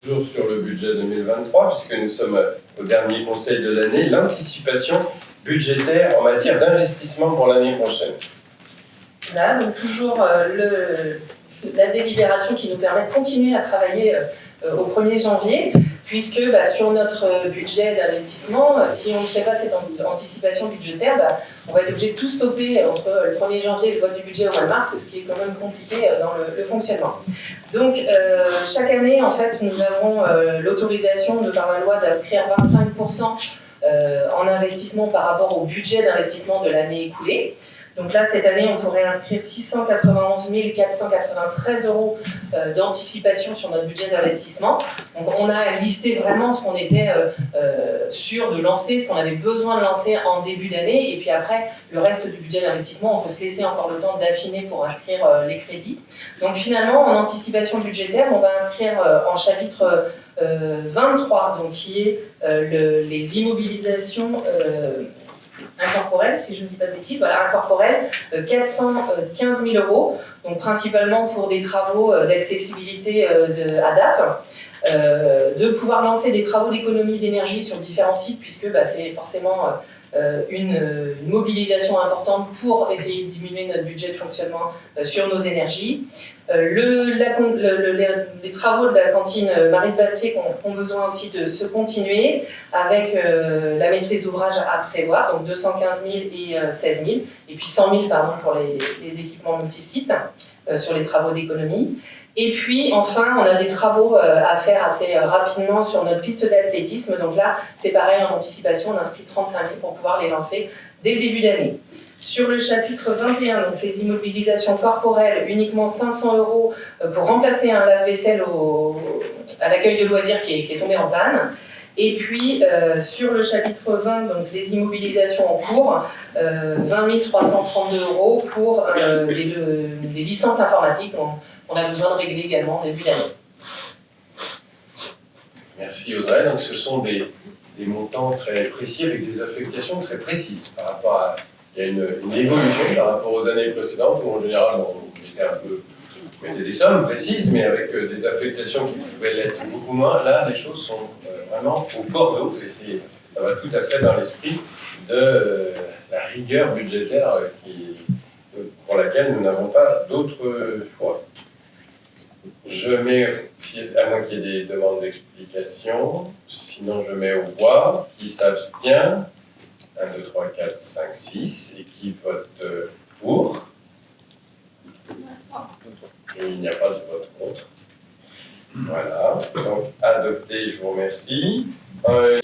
Toujours sur le budget 2023, puisque nous sommes au dernier conseil de l'année, l'anticipation budgétaire en matière d'investissement pour l'année prochaine. Voilà, donc toujours la délibération qui nous permet de continuer à travailler au 1er janvier, puisque sur notre budget d'investissement, si on ne fait pas cette anticipation budgétaire, on va être obligé de tout stopper entre le 1er janvier et le vote du budget au mois de mars, ce qui est quand même compliqué dans le fonctionnement. Donc chaque année, en fait, nous avons l'autorisation de par la loi d'inscrire 25% en investissement par rapport au budget d'investissement de l'année écoulée. Donc là, cette année, on pourrait inscrire 691 493 € d'anticipation sur notre budget d'investissement. Donc on a listé vraiment ce qu'on était sûr de lancer, ce qu'on avait besoin de lancer en début d'année. Et puis après, le reste du budget d'investissement, on peut se laisser encore le temps d'affiner pour inscrire les crédits. Donc finalement, en anticipation budgétaire, on va inscrire en chapitre 23, donc qui est les immobilisations incorporelles, si je ne dis pas de bêtises, voilà, incorporelles, 415 000 €, donc principalement pour des travaux d'accessibilité ADAP, de pouvoir lancer des travaux d'économie d'énergie sur différents sites, puisque c'est forcément une mobilisation importante pour essayer de diminuer notre budget de fonctionnement sur nos énergies. Les travaux de la cantine Maryse Bastier ont besoin aussi de se continuer avec la maîtrise d'ouvrage à prévoir, donc 215 000 et 16 000, et puis 100 000 pardon, pour les équipements multisites sur les travaux d'économie. Et puis enfin, on a des travaux à faire assez rapidement sur notre piste d'athlétisme. Donc là, c'est pareil, en anticipation, on inscrit 35 000 pour pouvoir les lancer dès le début d'année. Sur le chapitre 21, donc les immobilisations corporelles, uniquement 500 € pour remplacer un lave-vaisselle à l'accueil de loisirs qui est tombé en panne. Et puis, sur le chapitre 20, donc les immobilisations en cours, 20 332 € pour des licences informatiques qu'on a besoin de régler également en début d'année. Merci Audrey. Donc ce sont des montants très précis avec des affectations très précises par rapport à... Il y a une évolution par rapport aux années précédentes où en général on mettait des sommes précises mais avec des affectations qui pouvaient l'être beaucoup moins. Là les choses sont vraiment au cordeau et ça va tout à fait dans l'esprit de la rigueur budgétaire pour laquelle nous n'avons pas d'autre choix. Je mets, à moins qu'il y ait des demandes d'explication, sinon je mets au voix, qui s'abstient, 1, 2, 3, 4, 5, 6, et qui vote pour. Et il n'y a pas de vote contre. Voilà, donc adopté, je vous remercie.